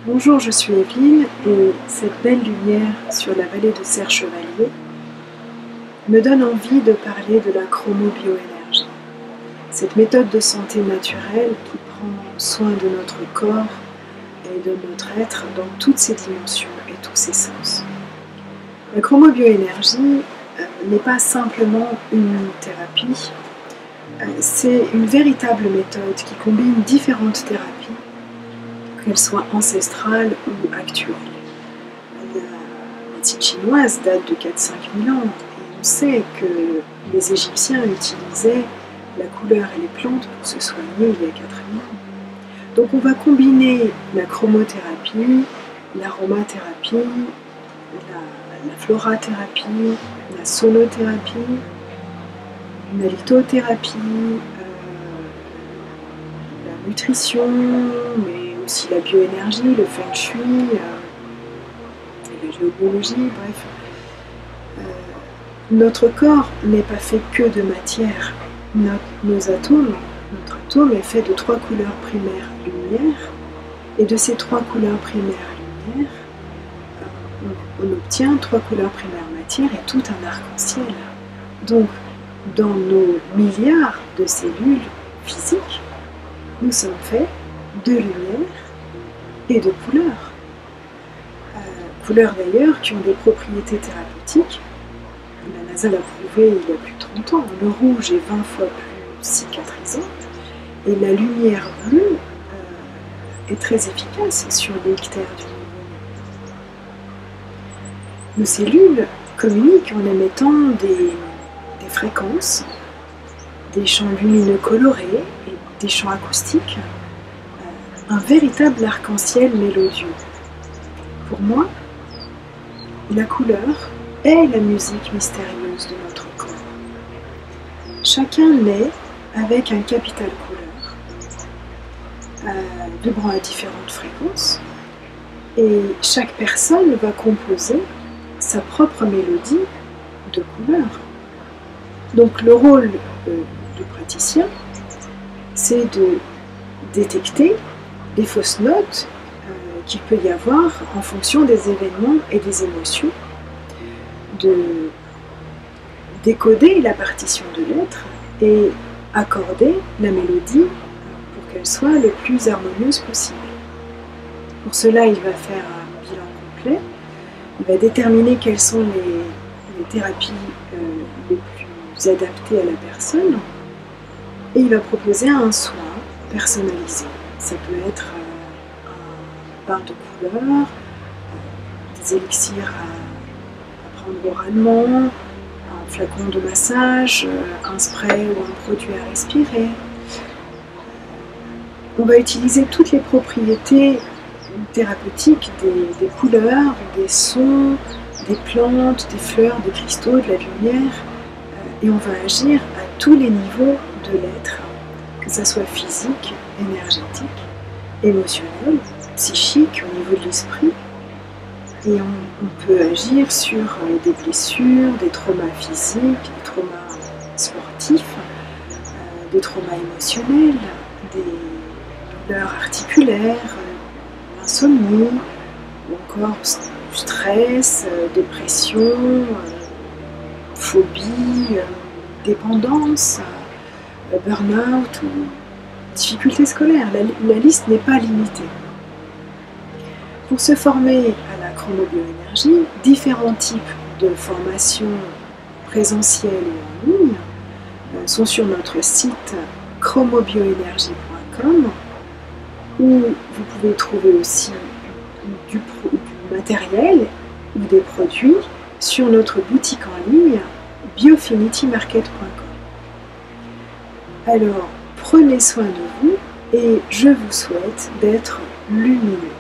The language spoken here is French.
Bonjour, je suis Evelyne et cette belle lumière sur la vallée de Serre-Chevalier me donne envie de parler de la chromobioénergie. Cette méthode de santé naturelle qui prend soin de notre corps et de notre être dans toutes ses dimensions et tous ses sens. La chromobioénergie n'est pas simplement une thérapie, c'est une véritable méthode qui combine différentes thérapies, qu'elles soient ancestrales ou actuelles. La médecine chinoise date de 4-5 000 ans et on sait que les Égyptiens utilisaient la couleur et les plantes pour se soigner il y a 4 000 ans. Donc on va combiner la chromothérapie, l'aromathérapie, la florathérapie, la sonothérapie, la lithothérapie, la nutrition, mais aussi la bioénergie, le feng shui, la géobiologie, bref. Notre corps n'est pas fait que de matière. Notre atome est fait de 3 couleurs primaires lumière, et de ces 3 couleurs primaires lumière, on obtient 3 couleurs primaires matière et tout un arc-en-ciel. Donc, dans nos milliards de cellules physiques, nous sommes faits de lumière et de couleurs. Couleurs d'ailleurs qui ont des propriétés thérapeutiques. La NASA l'a prouvé il y a plus de 30 ans. Le rouge est 20 fois plus cicatrisant et la lumière bleue est très efficace sur les ictères du nouveau-né. Nos cellules communiquent en émettant des fréquences, des champs lumineux colorés et des champs acoustiques, un véritable arc-en-ciel mélodieux. Pour moi, la couleur est la musique mystérieuse de notre corps. Chacun naît avec un capital couleur, vibrant à différentes fréquences, et chaque personne va composer sa propre mélodie de couleurs. Donc le rôle du praticien, c'est de détecter les fausses notes qu'il peut y avoir en fonction des événements et des émotions, de décoder la partition de l'être et accorder la mélodie pour qu'elle soit le plus harmonieuse possible. Pour cela, il va faire un bilan complet, il va déterminer quelles sont les thérapies les plus adaptées à la personne et il va proposer un soin personnalisé. Ça peut être un bain de couleurs, des élixirs à prendre oralement, un flacon de massage, un spray ou un produit à respirer. On va utiliser toutes les propriétés thérapeutiques des couleurs, des sons, des plantes, des fleurs, des cristaux, de la lumière, et on va agir à tous les niveaux de l'être, que ce soit physique, énergétique, émotionnel, psychique, au niveau de l'esprit. Et on peut agir sur des blessures, des traumas physiques, des traumas sportifs, des traumas émotionnels, des douleurs articulaires, l'insomnie, ou encore stress, dépression, phobie, dépendance, burn-out ou difficultés scolaires. La liste n'est pas limitée. Pour se former à la chromobioénergie, différents types de formations présentielles et en ligne sont sur notre site chromobioénergie.com où vous pouvez trouver aussi du matériel ou des produits sur notre boutique en ligne biofinitymarket.com. Alors, prenez soin de vous et je vous souhaite d'être lumineux.